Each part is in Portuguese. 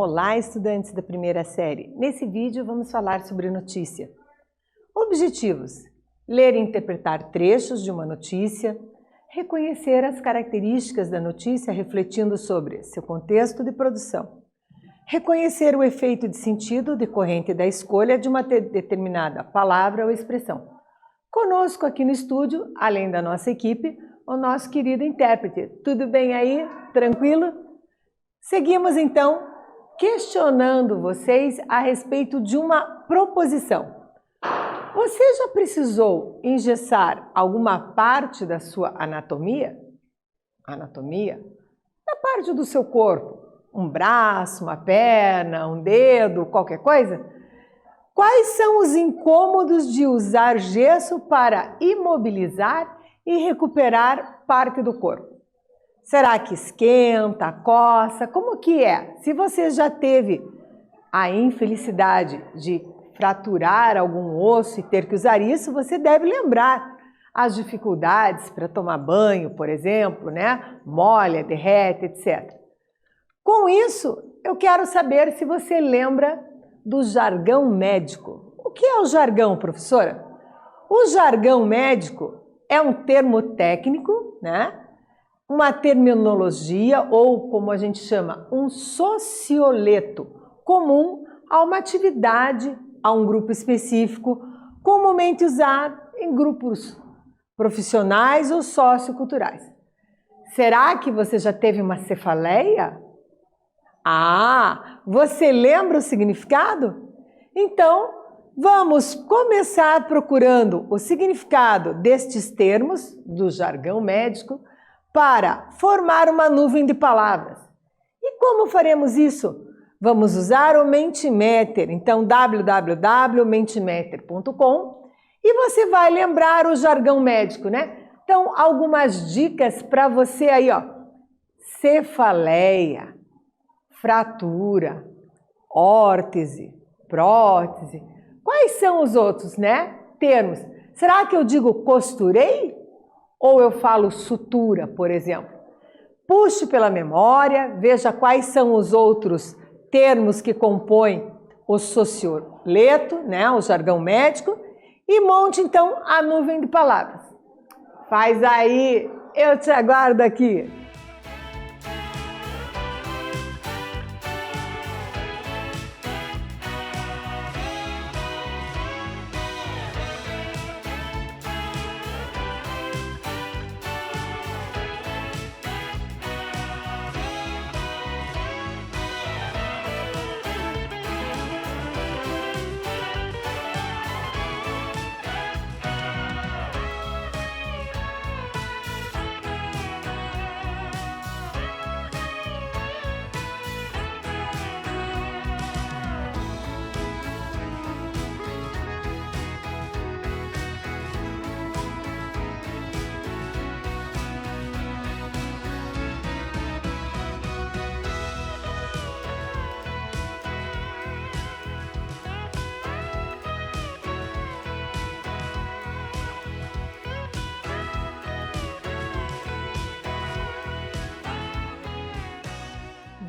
Olá, estudantes da primeira série. Nesse vídeo vamos falar sobre notícia. Objetivos: ler e interpretar trechos de uma notícia, reconhecer as características da notícia refletindo sobre seu contexto de produção, reconhecer o efeito de sentido decorrente da escolha de uma determinada palavra ou expressão. Conosco aqui no estúdio, além da nossa equipe, o nosso querido intérprete. Tudo bem aí? Tranquilo? Seguimos então questionando vocês a respeito de uma proposição. Você já precisou engessar alguma parte da sua anatomia? Anatomia? Da parte do seu corpo. Um braço, uma perna, um dedo, qualquer coisa? Quais são os incômodos de usar gesso para imobilizar e recuperar parte do corpo? Será que esquenta, coça? Como que é? Se você já teve a infelicidade de fraturar algum osso e ter que usar isso, você deve lembrar as dificuldades para tomar banho, por exemplo, né? Molha, derrete, etc. Com isso, eu quero saber se você lembra do jargão médico. O que é o jargão, professora? O jargão médico é um termo técnico, né? Uma terminologia ou, como a gente chama, um socioleto comum a uma atividade, a um grupo específico, comumente usado em grupos profissionais ou socioculturais. Será que você já teve uma cefaleia? Ah, você lembra o significado? Então, vamos começar procurando o significado destes termos do jargão médico para formar uma nuvem de palavras. E como faremos isso? Vamos usar o Mentimeter, então www.mentimeter.com, e você vai lembrar o jargão médico, né? Então, algumas dicas para você aí, ó. Cefaleia, fratura, órtese, prótese. Quais são os outros, né? Termos. Será que eu digo costurei? Ou eu falo sutura, por exemplo? Puxe pela memória, veja quais são os outros termos que compõem o socioleto, né, o jargão médico, e monte então a nuvem de palavras. Faz aí, eu te aguardo aqui.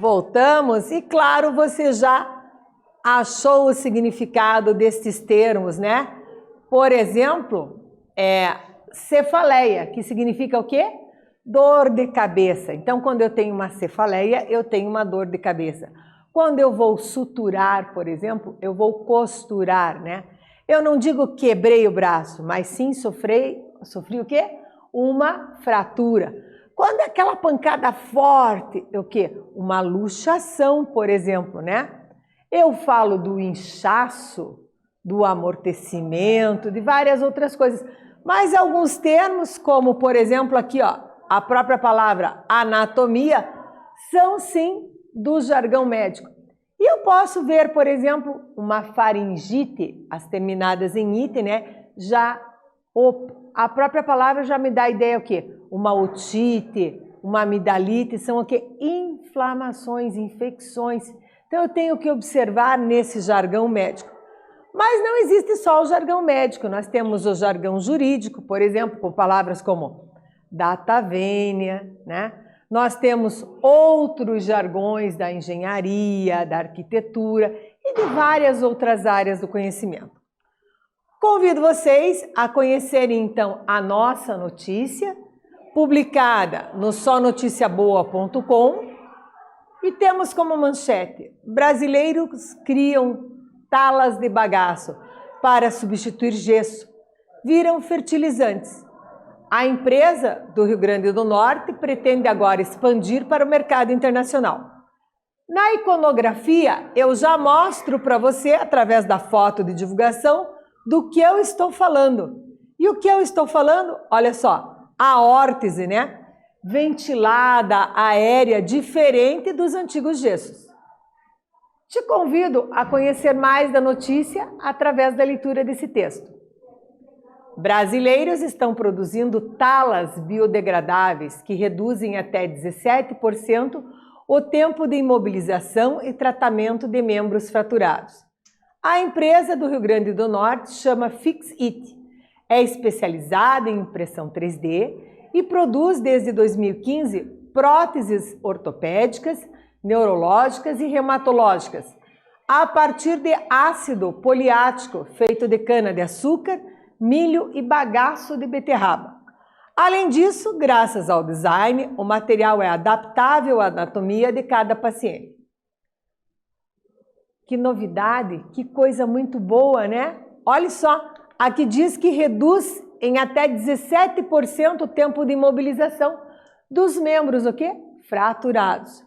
Voltamos e, claro, você já achou o significado destes termos, né? Por exemplo, cefaleia, que significa o quê? Dor de cabeça. Então, quando eu tenho uma cefaleia, eu tenho uma dor de cabeça. Quando eu vou suturar, por exemplo, eu vou costurar, né? Eu não digo quebrei o braço, mas sim sofri o quê? Uma fratura. Quando é aquela pancada forte, é o quê? Uma luxação, por exemplo, né? Eu falo do inchaço, do amortecimento, de várias outras coisas. Mas alguns termos, como por exemplo aqui, ó, a própria palavra anatomia, são sim do jargão médico. E eu posso ver, por exemplo, uma faringite, as terminadas em ite, né? A própria palavra já me dá a ideia o quê? Uma otite, uma amidalite, são o quê? Inflamações, infecções. Então eu tenho que observar nesse jargão médico. Mas não existe só o jargão médico, nós temos o jargão jurídico, por exemplo, com palavras como data vênia, né? Nós temos outros jargões da engenharia, da arquitetura e de várias outras áreas do conhecimento. Convido vocês a conhecerem então a nossa notícia, publicada no sonoticiaboa.com, e temos como manchete: brasileiros criam talas de bagaço para substituir gesso, viram fertilizantes. A empresa do Rio Grande do Norte pretende agora expandir para o mercado internacional. Na iconografia, eu já mostro para você, através da foto de divulgação, do que eu estou falando. E o que eu estou falando? Olha só, a órtese, né? Ventilada, aérea, diferente dos antigos gessos. Te convido a conhecer mais da notícia através da leitura desse texto. Brasileiros estão produzindo talas biodegradáveis que reduzem até 17% o tempo de imobilização e tratamento de membros fraturados. A empresa do Rio Grande do Norte chama Fix-It. É especializada em impressão 3D e produz desde 2015 próteses ortopédicas, neurológicas e reumatológicas a partir de ácido poliático feito de cana-de-açúcar, milho e bagaço de beterraba. Além disso, graças ao design, o material é adaptável à anatomia de cada paciente. Que novidade, que coisa muito boa, né? Olha só, aqui diz que reduz em até 17% o tempo de imobilização dos membros, o quê? Fraturados.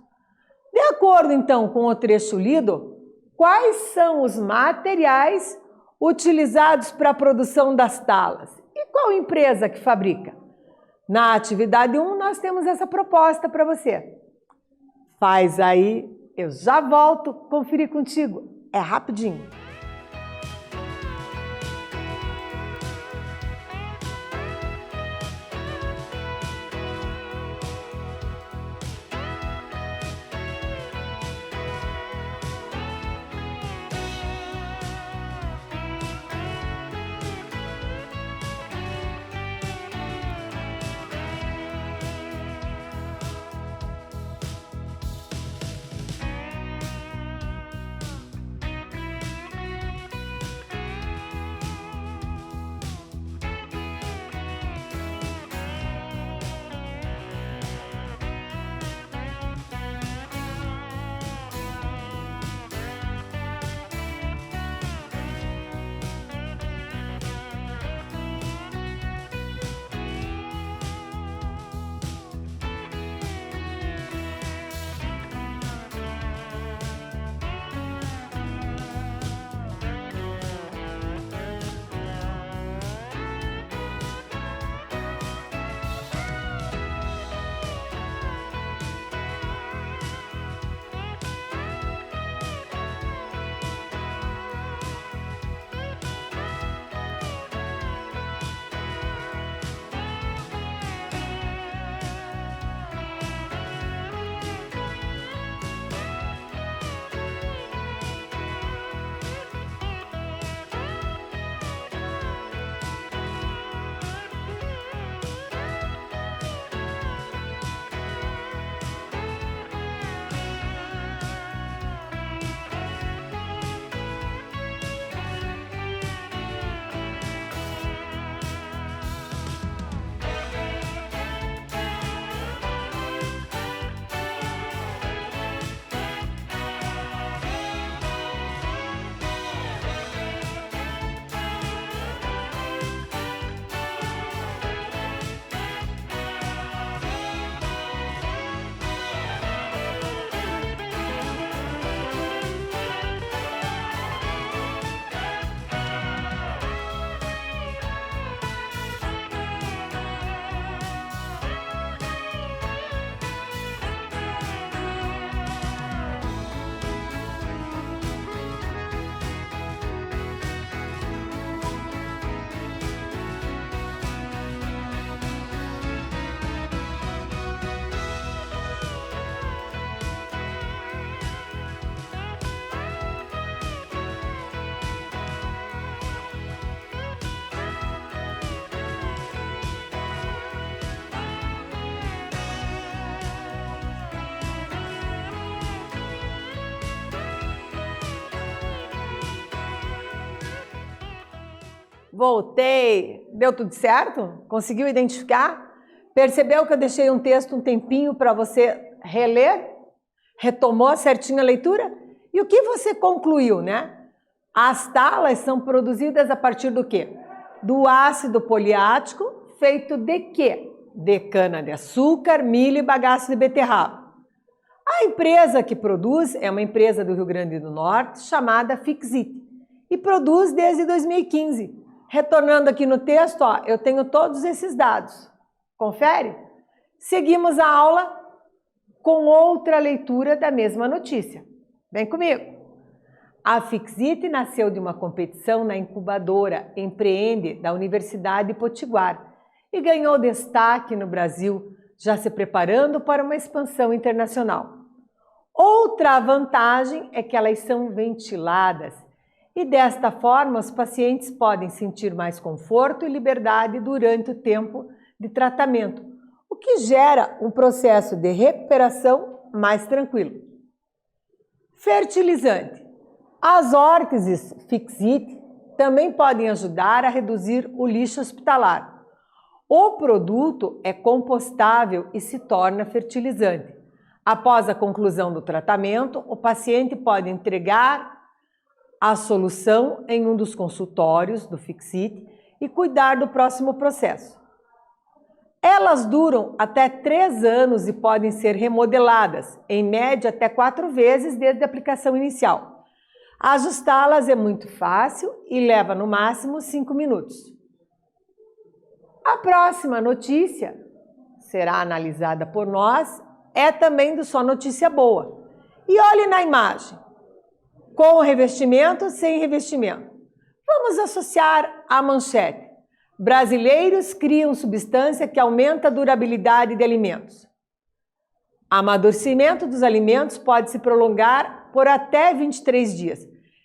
De acordo, então, com o trecho lido, quais são os materiais utilizados para a produção das talas? E qual empresa que fabrica? Na atividade 1, nós temos essa proposta para você. Faz aí, eu já volto conferir contigo. É rapidinho. Voltei! Deu tudo certo? Conseguiu identificar? Percebeu que eu deixei um texto um tempinho para você reler? Retomou certinho a leitura? E o que você concluiu, né? As talas são produzidas a partir do quê? Do ácido poliático, feito de quê? De cana-de-açúcar, milho e bagaço de beterraba. A empresa que produz é uma empresa do Rio Grande do Norte chamada Fixit e produz desde 2015. Retornando aqui no texto, ó, eu tenho todos esses dados. Confere? Seguimos a aula com outra leitura da mesma notícia. Vem comigo. A Fixit nasceu de uma competição na incubadora Empreende da Universidade Potiguar e ganhou destaque no Brasil, já se preparando para uma expansão internacional. Outra vantagem é que elas são ventiladas e desta forma os pacientes podem sentir mais conforto e liberdade durante o tempo de tratamento, o que gera um processo de recuperação mais tranquilo. Fertilizante. As órteses Fixit também podem ajudar a reduzir o lixo hospitalar. O produto é compostável e se torna fertilizante. Após a conclusão do tratamento, o paciente pode entregar a solução em um dos consultórios do Fixit e cuidar do próximo processo. Elas duram até 3 anos e podem ser remodeladas, em média até 4 vezes desde a aplicação inicial. Ajustá-las é muito fácil e leva no máximo 5 minutos. A próxima notícia será analisada por nós, é também do Só Notícia Boa. E olhe na imagem, com revestimento, sem revestimento. Vamos associar a manchete. Brasileiros criam substância que aumenta a durabilidade de alimentos. Amadurecimento dos alimentos pode se prolongar por até 23 dias.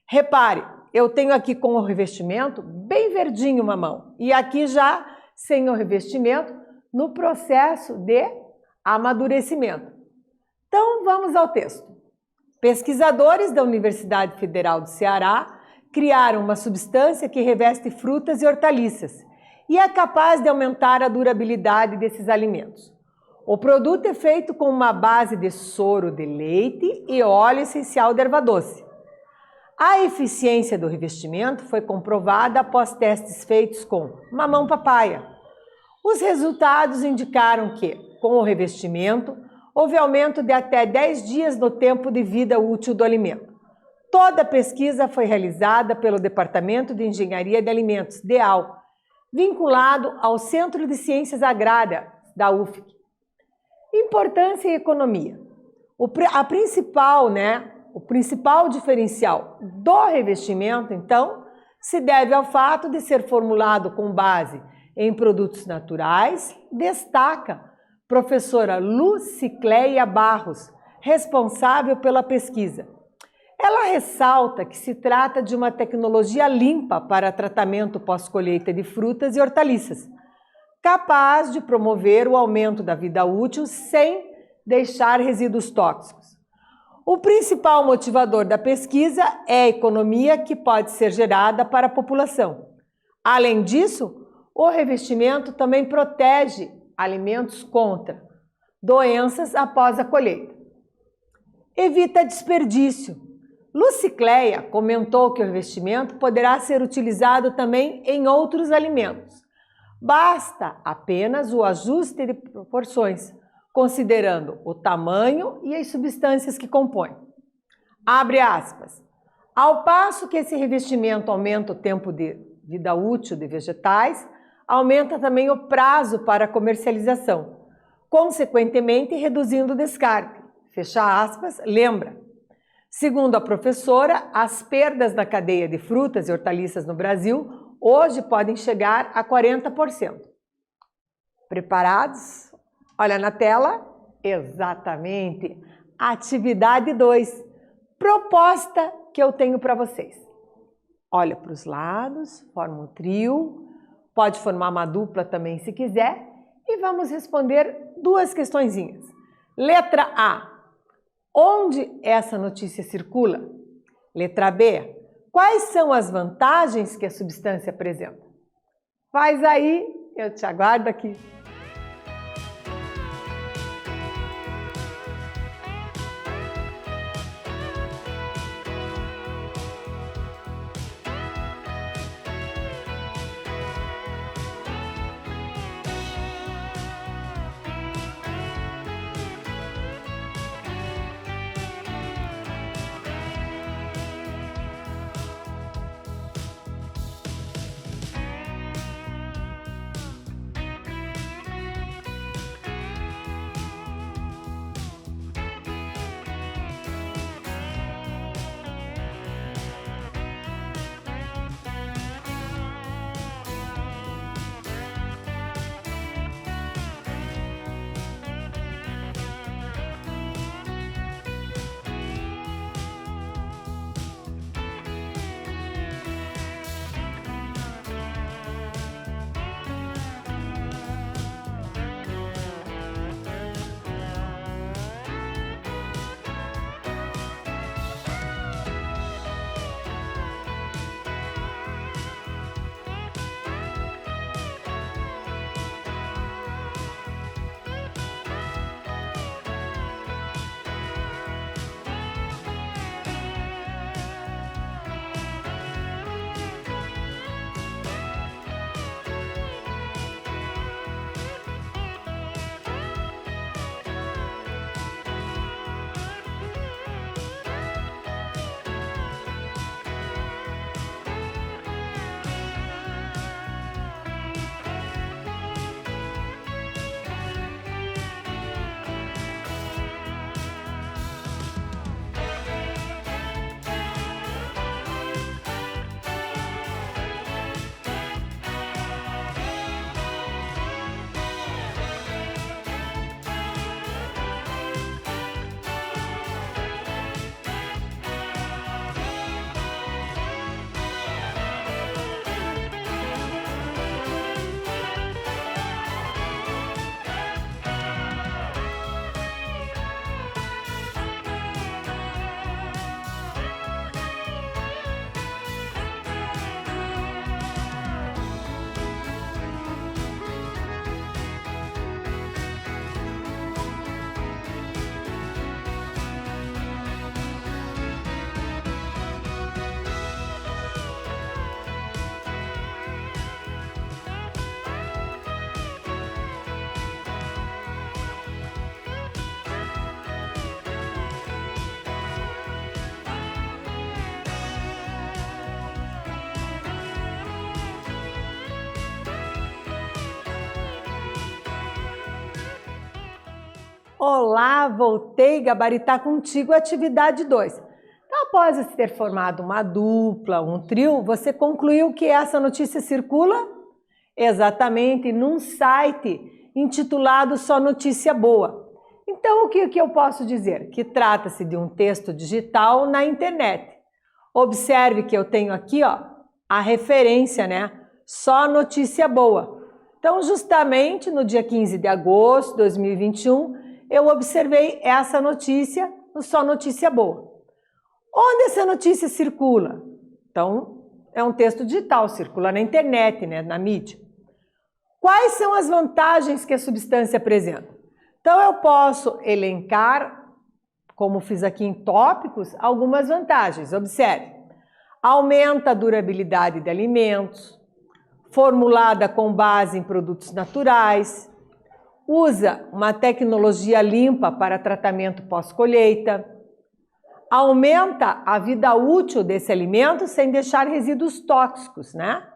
Repare, eu tenho aqui com o revestimento bem verdinho uma mão e aqui já sem o revestimento no processo de amadurecimento. Então vamos ao texto. Pesquisadores da Universidade Federal do Ceará criaram uma substância que reveste frutas e hortaliças e é capaz de aumentar a durabilidade desses alimentos. O produto é feito com uma base de soro de leite e óleo essencial de erva doce. A eficiência do revestimento foi comprovada após testes feitos com mamão papaya. Os resultados indicaram que, com o revestimento, houve aumento de até 10 dias no tempo de vida útil do alimento. Toda a pesquisa foi realizada pelo Departamento de Engenharia de Alimentos, DEAL, vinculado ao Centro de Ciências Agrárias da UFSC. Importância e economia. O principal diferencial do revestimento, então, se deve ao fato de ser formulado com base em produtos naturais, destaca professora Lucicleia Barros, responsável pela pesquisa. Ela ressalta que se trata de uma tecnologia limpa para tratamento pós-colheita de frutas e hortaliças, capaz de promover o aumento da vida útil sem deixar resíduos tóxicos. O principal motivador da pesquisa é a economia que pode ser gerada para a população. Além disso, o revestimento também protege alimentos contra doenças após a colheita. Evita desperdício. Lucicleia comentou que o revestimento poderá ser utilizado também em outros alimentos. Basta apenas o ajuste de proporções, considerando o tamanho e as substâncias que compõem. Abre aspas. Ao passo que esse revestimento aumenta o tempo de vida útil de vegetais, aumenta também o prazo para comercialização, consequentemente reduzindo o descarte. Fecha aspas, lembra. Segundo a professora, as perdas na cadeia de frutas e hortaliças no Brasil hoje podem chegar a 40%. Preparados? Olha na tela, exatamente, atividade 2, proposta que eu tenho para vocês. Olha para os lados, forma um trio, pode formar uma dupla também se quiser, e vamos responder 2 questõezinhas. Letra A, onde essa notícia circula? Letra B, quais são as vantagens que a substância apresenta? Faz aí, eu te aguardo aqui. Olá, voltei gabaritar contigo a atividade 2. Então, após ter formado uma dupla, um trio, você concluiu que essa notícia circula exatamente num site intitulado Só Notícia Boa. Então, o que eu posso dizer? Que trata-se de um texto digital na internet. Observe que eu tenho aqui, ó, a referência, né? Só Notícia Boa. Então, justamente no dia 15 de agosto de 2021, eu observei essa notícia no Só Notícia Boa. Onde essa notícia circula? Então, é um texto digital, circula na internet, né, na mídia. Quais são as vantagens que a substância apresenta? Então, eu posso elencar, como fiz aqui em tópicos, algumas vantagens. Observe. Aumenta a durabilidade de alimentos, formulada com base em produtos naturais, usa uma tecnologia limpa para tratamento pós-colheita, aumenta a vida útil desse alimento sem deixar resíduos tóxicos, né?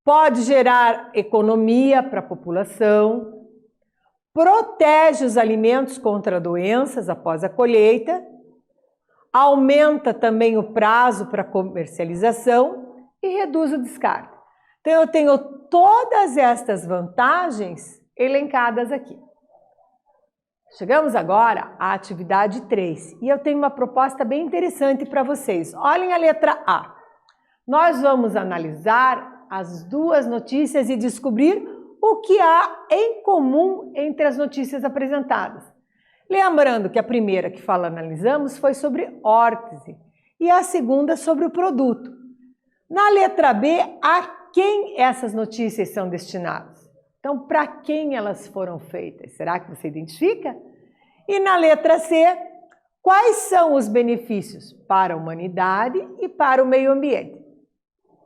Pode gerar economia para a população, protege os alimentos contra doenças após a colheita, aumenta também o prazo para comercialização e reduz o descarte. Então, eu tenho todas estas vantagens elencadas aqui. Chegamos agora à atividade 3 e eu tenho uma proposta bem interessante para vocês. Olhem a letra A. Nós vamos analisar as duas notícias e descobrir o que há em comum entre as notícias apresentadas. Lembrando que a primeira que analisamos foi sobre órtese e a segunda sobre o produto. Na letra B, há quem essas notícias são destinadas? Então, para quem elas foram feitas? Será que você identifica? E na letra C, quais são os benefícios para a humanidade e para o meio ambiente?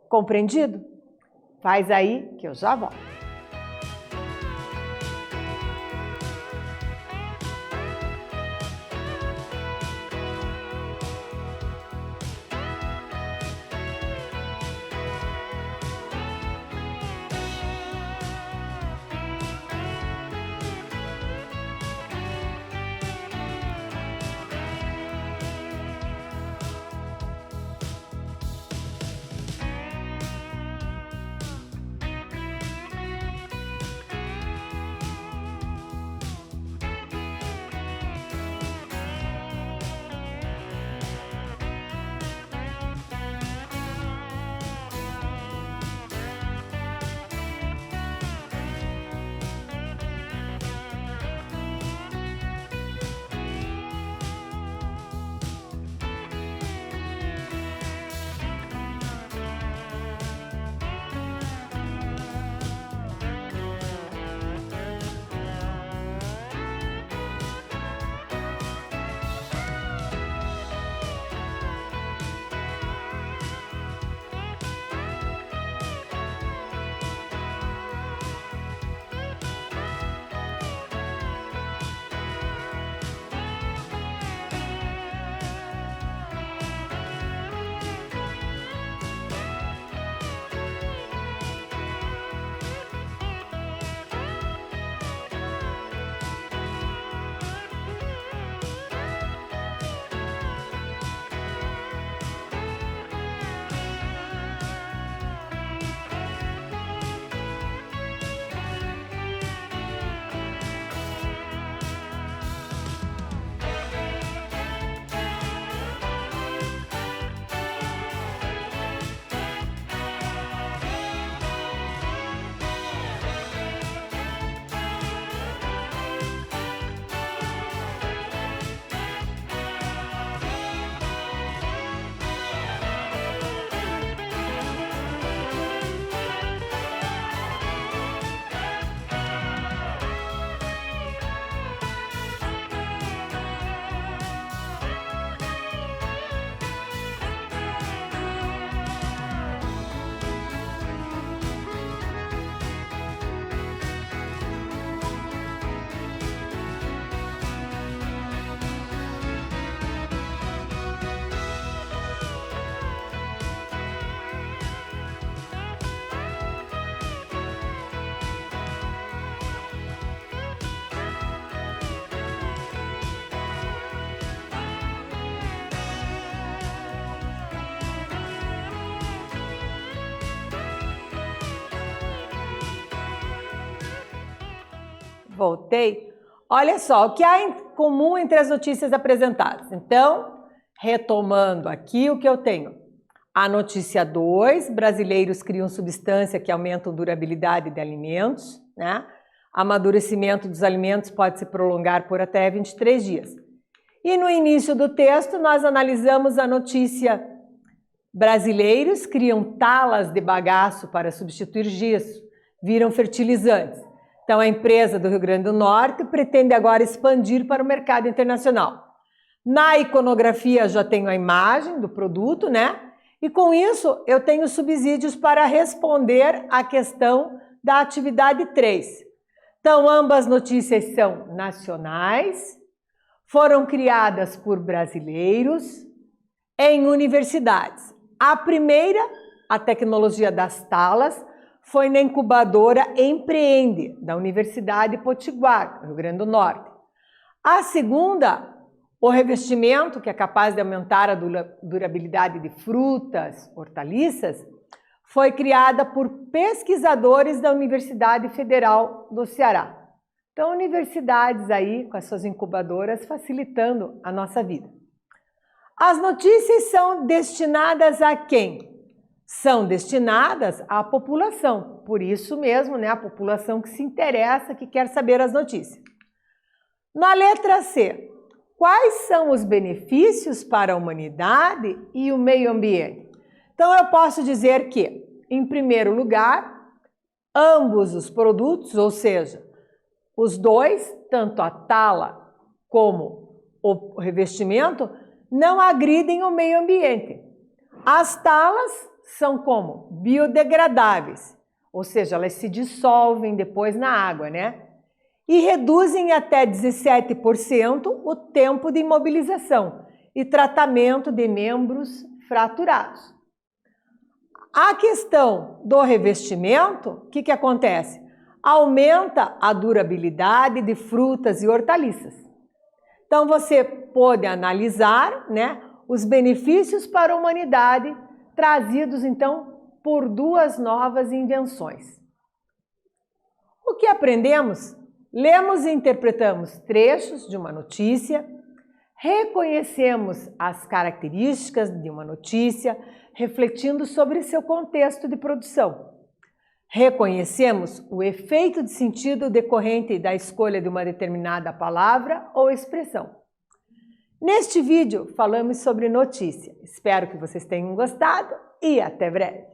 Compreendido? Faz aí que eu já volto. Voltei. Olha só, o que há em comum entre as notícias apresentadas? Então, retomando aqui o que eu tenho. A notícia 2, brasileiros criam substância que aumentam a durabilidade de alimentos, né? Amadurecimento dos alimentos pode se prolongar por até 23 dias. E no início do texto, nós analisamos a notícia: brasileiros criam talas de bagaço para substituir gesso, viram fertilizantes. Então, a empresa do Rio Grande do Norte pretende agora expandir para o mercado internacional. Na iconografia, já tenho a imagem do produto, né? E com isso, eu tenho subsídios para responder à questão da atividade 3. Então, ambas notícias são nacionais, foram criadas por brasileiros em universidades. A primeira, a tecnologia das talas, foi na incubadora Empreende, da Universidade Potiguar, Rio Grande do Norte. A segunda, o revestimento, que é capaz de aumentar a durabilidade de frutas, hortaliças, foi criada por pesquisadores da Universidade Federal do Ceará. Então, universidades aí, com as suas incubadoras, facilitando a nossa vida. As notícias são destinadas a quem? São destinadas à população, por isso mesmo, né, a população que se interessa, que quer saber as notícias. Na letra C, quais são os benefícios para a humanidade e o meio ambiente? Então, eu posso dizer que em primeiro lugar, ambos os produtos, ou seja, os dois, tanto a tala como o revestimento, não agridem o meio ambiente. As talas são como? Biodegradáveis, ou seja, elas se dissolvem depois na água, né? E reduzem até 17% o tempo de imobilização e tratamento de membros fraturados. A questão do revestimento, o que acontece? Aumenta a durabilidade de frutas e hortaliças. Então, você pode analisar, né, os benefícios para a humanidade trazidos, então, por duas novas invenções. O que aprendemos? Lemos e interpretamos trechos de uma notícia, reconhecemos as características de uma notícia, refletindo sobre seu contexto de produção. Reconhecemos o efeito de sentido decorrente da escolha de uma determinada palavra ou expressão. Neste vídeo, falamos sobre notícia. Espero que vocês tenham gostado e até breve!